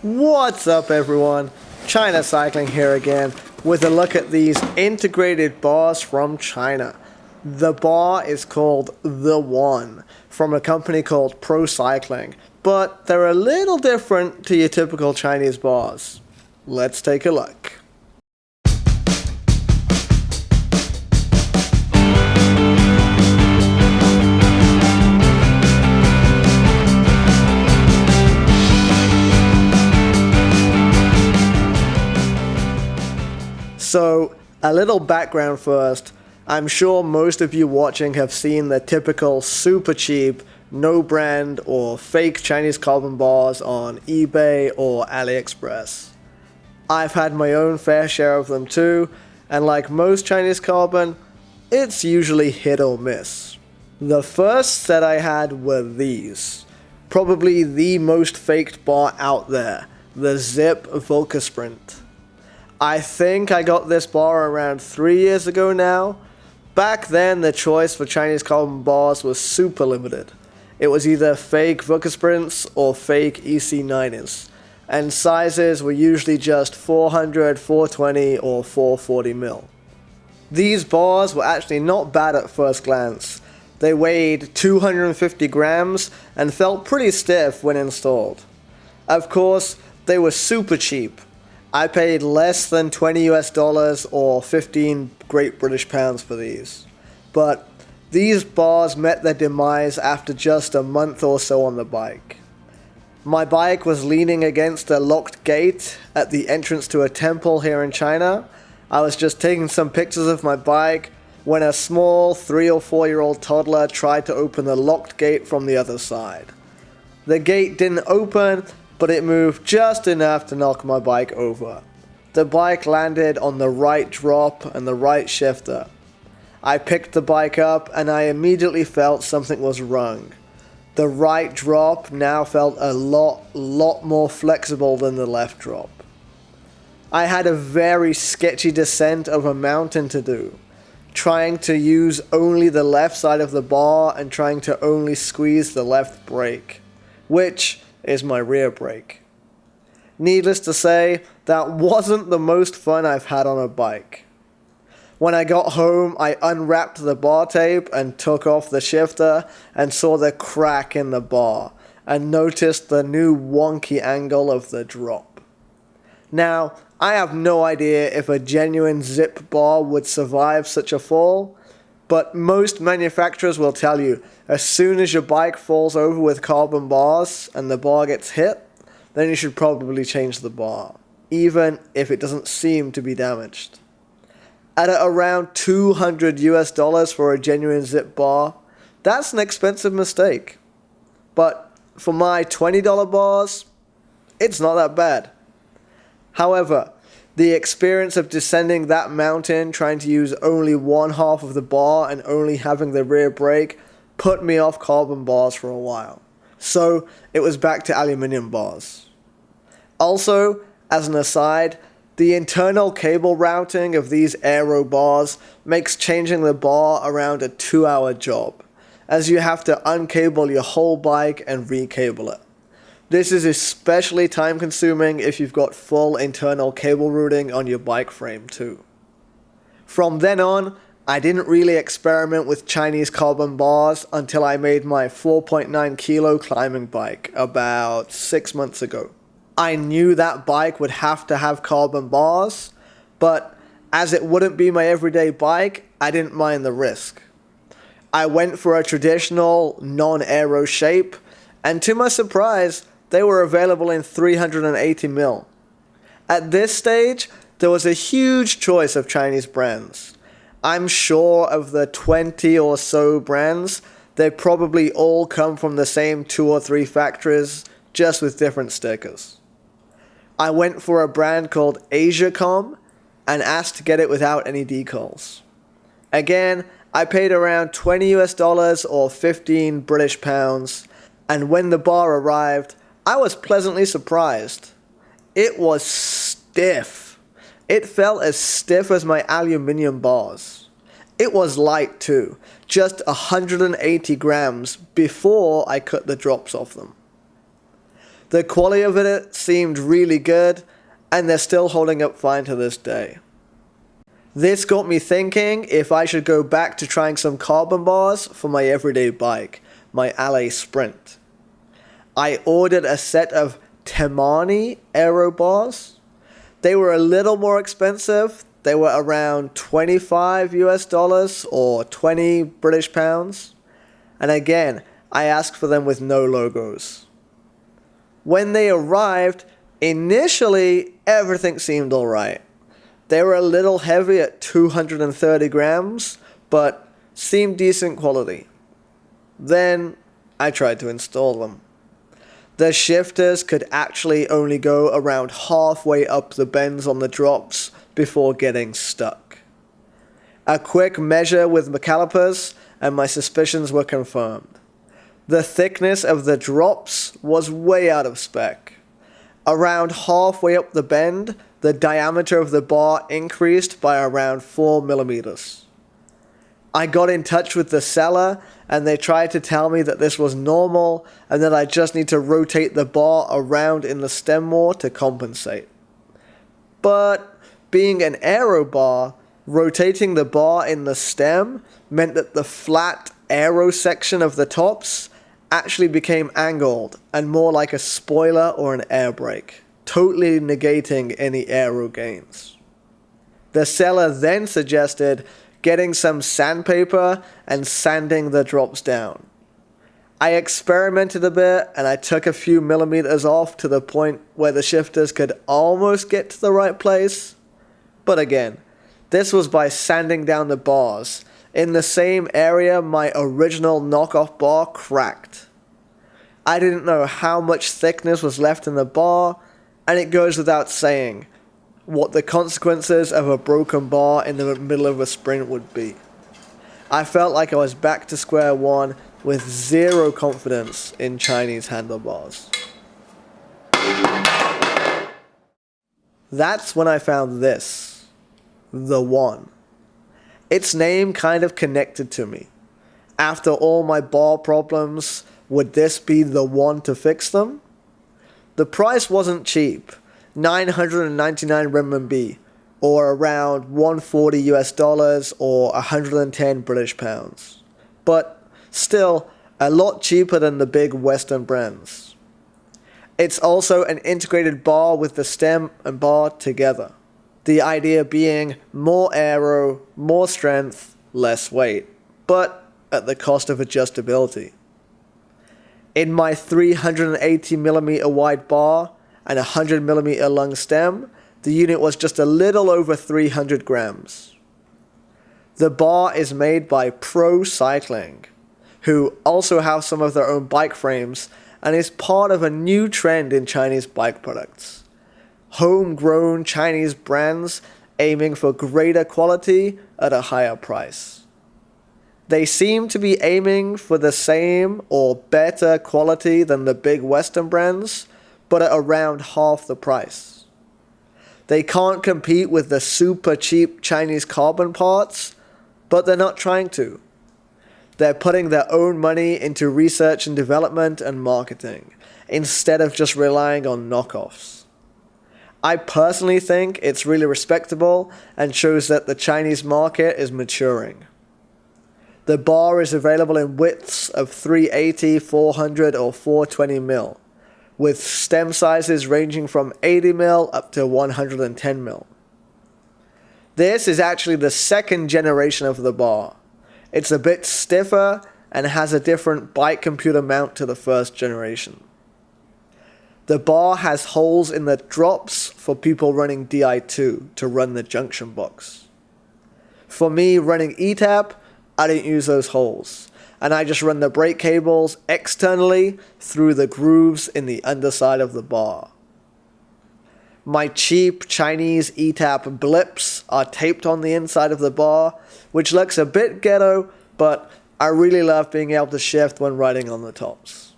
What's up everyone? China Cycling here again with a look at these integrated bars from China. The bar is called The One from a company called Pro Cycling, but they're a little different to your typical Chinese bars. Let's take a look. So, a little background first. I'm sure most of you watching have seen the typical super cheap, no brand or fake Chinese carbon bars on eBay or AliExpress. I've had my own fair share of them too, and like most Chinese carbon, it's usually hit or miss. The first set I had were these. Probably the most faked bar out there, the Zipp Volcasprint. I think I got this bar around 3 years ago now. Back then the choice for Chinese carbon bars was super limited. It was either fake Volcasprints or fake EC90s, and sizes were usually just 400, 420 or 440mm. These bars were actually not bad at first glance. They weighed 250 grams and felt pretty stiff when installed. Of course, they were super cheap. I paid less than $20 or 15 Great British pounds for these. But these bars met their demise after just a month or so on the bike. My bike was leaning against a locked gate at the entrance to a temple here in China. I was just taking some pictures of my bike when a small 3 or 4-year-old toddler tried to open the locked gate from the other side. The gate didn't open, but it moved just enough to knock my bike over. The bike landed on the right drop and the right shifter. I picked the bike up and I immediately felt something was wrong. The right drop now felt a lot more flexible than the left drop. I had a very sketchy descent of a mountain to do, trying to use only the left side of the bar and trying to only squeeze the left brake, which is my rear brake. Needless to say, that wasn't the most fun I've had on a bike. When I got home, I unwrapped the bar tape and took off the shifter and saw the crack in the bar and noticed the new wonky angle of the drop. Now, I have no idea if a genuine Zipp bar would survive such a fall, but most manufacturers will tell you, as soon as your bike falls over with carbon bars and the bar gets hit, then you should probably change the bar, even if it doesn't seem to be damaged. At around $200 for a genuine Zipp bar, that's an expensive mistake. But for my $20 bars, it's not that bad. However, the experience of descending that mountain trying to use only one half of the bar and only having the rear brake put me off carbon bars for a while. So it was back to aluminium bars. Also, as an aside, the internal cable routing of these aero bars makes changing the bar around a 2-hour job, as you have to uncable your whole bike and recable it. This is especially time consuming if you've got full internal cable routing on your bike frame too. From then on, I didn't really experiment with Chinese carbon bars until I made my 4.9 kilo climbing bike about 6 months ago. I knew that bike would have to have carbon bars, but as it wouldn't be my everyday bike, I didn't mind the risk. I went for a traditional non-aero shape, and to my surprise, they were available in 380mm. At this stage, there was a huge choice of Chinese brands. I'm sure of the 20 or so brands, they probably all come from the same 2 or 3 factories, just with different stickers. I went for a brand called Asiacom and asked to get it without any decals. Again, I paid around $20 or 15 British pounds, and when the bar arrived, I was pleasantly surprised. It was stiff. It felt as stiff as my aluminium bars. It was light too, just 180 grams before I cut the drops off them. The quality of it seemed really good, and they're still holding up fine to this day. This got me thinking if I should go back to trying some carbon bars for my everyday bike, my Allez Sprint. I ordered a set of Temani Aero bars. They were a little more expensive. They were around $25 or 20 British pounds. And again, I asked for them with no logos. When they arrived, initially everything seemed alright. They were a little heavy at 230 grams, but seemed decent quality. Then I tried to install them. The shifters could actually only go around halfway up the bends on the drops before getting stuck. A quick measure with the calipers and my suspicions were confirmed. The thickness of the drops was way out of spec. Around halfway up the bend, the diameter of the bar increased by around 4 millimeters. I got in touch with the seller and they tried to tell me that this was normal and that I just need to rotate the bar around in the stem more to compensate. But being an aero bar, rotating the bar in the stem meant that the flat aero section of the tops actually became angled and more like a spoiler or an air brake, totally negating any aero gains. The seller then suggested getting some sandpaper and sanding the drops down. I experimented a bit and I took a few millimeters off to the point where the shifters could almost get to the right place. But again, this was by sanding down the bars in the same area my original knockoff bar cracked. I didn't know how much thickness was left in the bar, and it goes without saying what the consequences of a broken bar in the middle of a sprint would be. I felt like I was back to square one with zero confidence in Chinese handlebars. That's when I found this, the One. Its name kind of connected to me. After all my bar problems, would this be the one to fix them? The price wasn't cheap, 999 renminbi, or around $140 or 110 British pounds. But still, a lot cheaper than the big Western brands. It's also an integrated bar with the stem and bar together. The idea being more aero, more strength, less weight, but at the cost of adjustability. In my 380mm wide bar and 100mm long stem, the unit was just a little over 300 grams. The bar is made by Pro Cycling, who also have some of their own bike frames and is part of a new trend in Chinese bike products. Homegrown Chinese brands aiming for greater quality at a higher price. They seem to be aiming for the same or better quality than the big Western brands, but at around half the price. They can't compete with the super cheap Chinese carbon parts, but they're not trying to. They're putting their own money into research and development and marketing, instead of just relying on knockoffs. I personally think it's really respectable and shows that the Chinese market is maturing. The bar is available in widths of 380, 400 or 420mm, with stem sizes ranging from 80mm up to 110mm. This is actually the second generation of the bar. It's a bit stiffer and has a different bike computer mount to the first generation. The bar has holes in the drops for people running Di2 to run the junction box. For me running ETAP, I didn't use those holes, and I just run the brake cables externally through the grooves in the underside of the bar. My cheap Chinese ETAP blips are taped on the inside of the bar, which looks a bit ghetto, but I really love being able to shift when riding on the tops.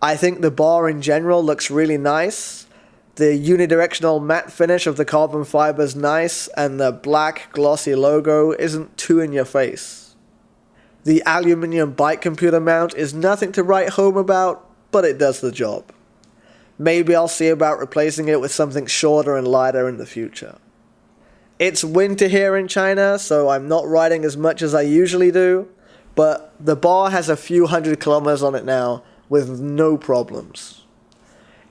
I think the bar in general looks really nice. The unidirectional matte finish of the carbon fiber is nice, and the black glossy logo isn't too in your face. The aluminium bike computer mount is nothing to write home about, but it does the job. Maybe I'll see about replacing it with something shorter and lighter in the future. It's winter here in China, so I'm not riding as much as I usually do, but the bar has a few hundred kilometers on it now with no problems.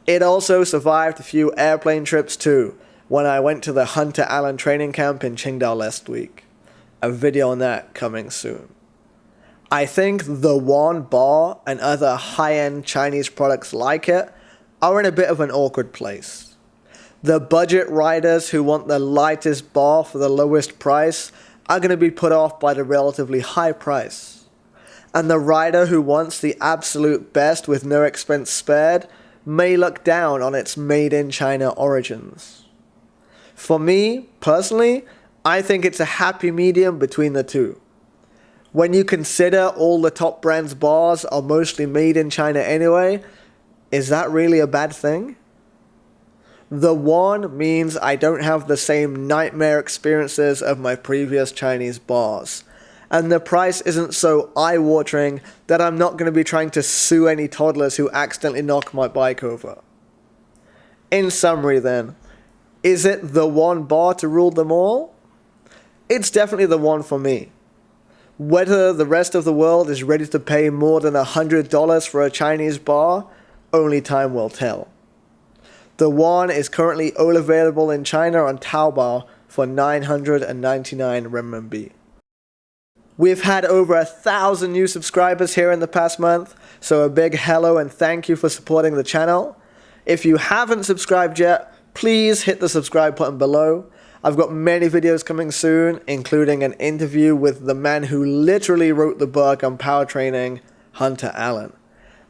It also survived a few airplane trips too, when I went to the Hunter Allen training camp in Qingdao last week. A video on that coming soon. I think the One bar and other high-end Chinese products like it are in a bit of an awkward place. The budget riders who want the lightest bar for the lowest price are going to be put off by the relatively high price. And the rider who wants the absolute best with no expense spared may look down on its made-in-China origins. For me, personally, I think it's a happy medium between the two. When you consider all the top brands' bars are mostly made in China anyway, is that really a bad thing? The One means I don't have the same nightmare experiences of my previous Chinese bars, and the price isn't so eye-watering that I'm not going to be trying to sue any toddlers who accidentally knock my bike over. In summary then, is it the One bar to rule them all? It's definitely the One for me. Whether the rest of the world is ready to pay more than $100 for a Chinese bar, only time will tell. The One is currently all available in China on Taobao for 999 renminbi. We've had over 1,000 new subscribers here in the past month, so a big hello and thank you for supporting the channel. If you haven't subscribed yet, please hit the subscribe button below. I've got many videos coming soon, including an interview with the man who literally wrote the book on power training, Hunter Allen.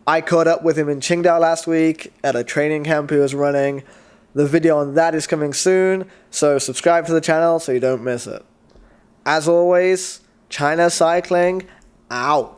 I caught up with him in Qingdao last week at a training camp he was running. The video on that is coming soon, so subscribe to the channel so you don't miss it. As always, China Cycling out.